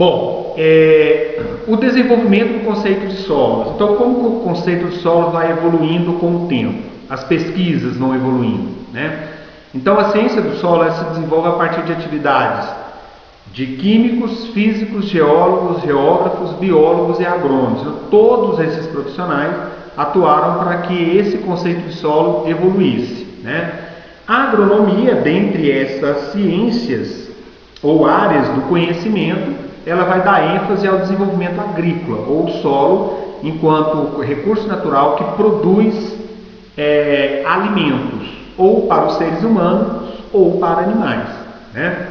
Bom, o desenvolvimento do conceito de solos. Então, como o conceito de solos vai evoluindo com o tempo? As pesquisas vão evoluindo, né? Então, a ciência do solo se desenvolve a partir de atividades de químicos, físicos, geólogos, geógrafos, biólogos e agrônomos. Então, todos esses profissionais atuaram para que esse conceito de solo evoluísse, né? A agronomia, dentre essas ciências ou áreas do conhecimento, ela vai dar ênfase ao desenvolvimento agrícola, ou solo enquanto recurso natural que produz alimentos, ou para os seres humanos, ou para animais, né?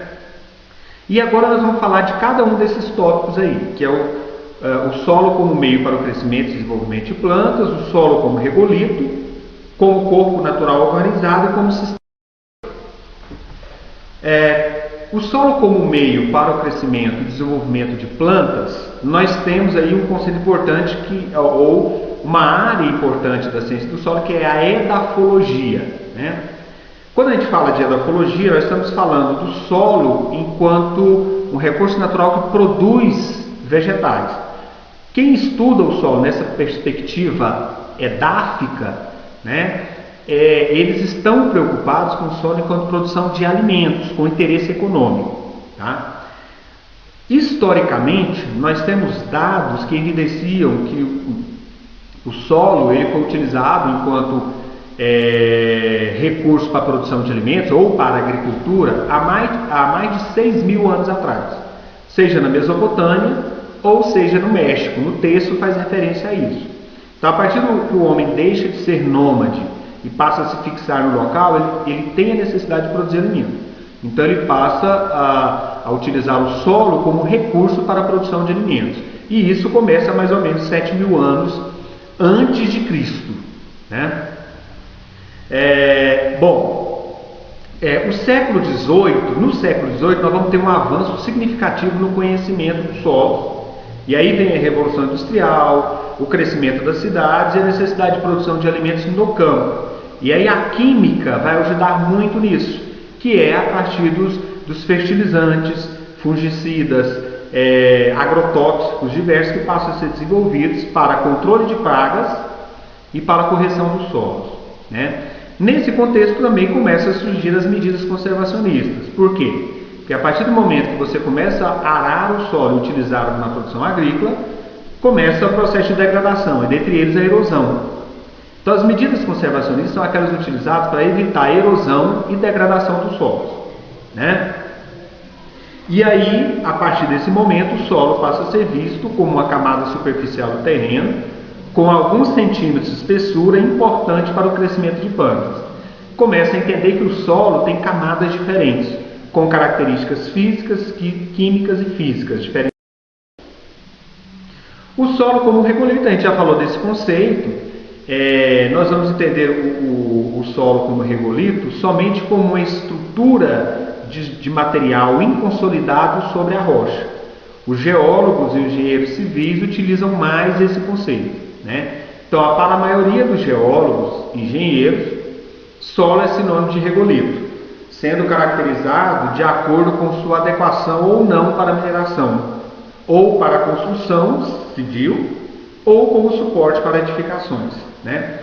E agora nós vamos falar de cada um desses tópicos aí, que é o solo como meio para o crescimento e desenvolvimento de plantas, o solo como regolito, como corpo natural organizado e como sistema. O solo como meio para o crescimento e desenvolvimento de plantas, nós temos aí um conceito importante, ou uma área importante da ciência do solo, que é a edafologia, né? Quando a gente fala de edafologia, nós estamos falando do solo enquanto um recurso natural que produz vegetais. Quem estuda o solo nessa perspectiva edáfica, né, eles estão preocupados com o solo enquanto produção de alimentos, com interesse econômico, tá? Historicamente, nós temos dados que evidenciam que o solo ele foi utilizado enquanto recurso para a produção de alimentos ou para a agricultura há mais de 6.000 anos atrás, seja na Mesopotâmia ou seja no México. No texto faz referência a isso. Então, a partir do que o homem deixa de ser nômade e passa a se fixar no local, ele tem a necessidade de produzir alimento. Então ele passa a utilizar o solo como recurso para a produção de alimentos. E isso começa mais ou menos 7.000 anos antes de Cristo, né? No século XVIII nós vamos ter um avanço significativo no conhecimento do solo. E aí vem a Revolução Industrial, o crescimento das cidades e a necessidade de produção de alimentos no campo. E aí a química vai ajudar muito nisso, que é a partir dos fertilizantes, fungicidas, agrotóxicos diversos que passam a ser desenvolvidos para controle de pragas e para correção dos solos, né? Nesse contexto também começam a surgir as medidas conservacionistas. Por quê? Porque a partir do momento que você começa a arar o solo e utilizá-lo na produção agrícola, começa o processo de degradação, e dentre eles a erosão. Então as medidas conservacionistas são aquelas utilizadas para evitar a erosão e degradação dos solos, né? E aí, a partir desse momento, o solo passa a ser visto como uma camada superficial do terreno, com alguns centímetros de espessura, importante para o crescimento de plantas. Começa a entender que o solo tem camadas diferentes, com características físicas, químicas e físicas diferentes. O solo como regolito, a gente já falou desse conceito. Nós vamos entender o solo como regolito somente como uma estrutura de material inconsolidado sobre a rocha. Os geólogos e os engenheiros civis utilizam mais esse conceito, né? Então, para a maioria dos geólogos e engenheiros, solo é sinônimo de regolito, sendo caracterizado de acordo com sua adequação ou não para a mineração, ou para a construção civil, ou como suporte para edificações, né?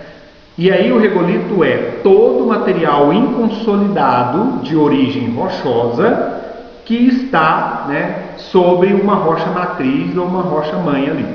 E aí o regolito é todo material inconsolidado de origem rochosa que está, né, sobre uma rocha matriz ou uma rocha mãe ali.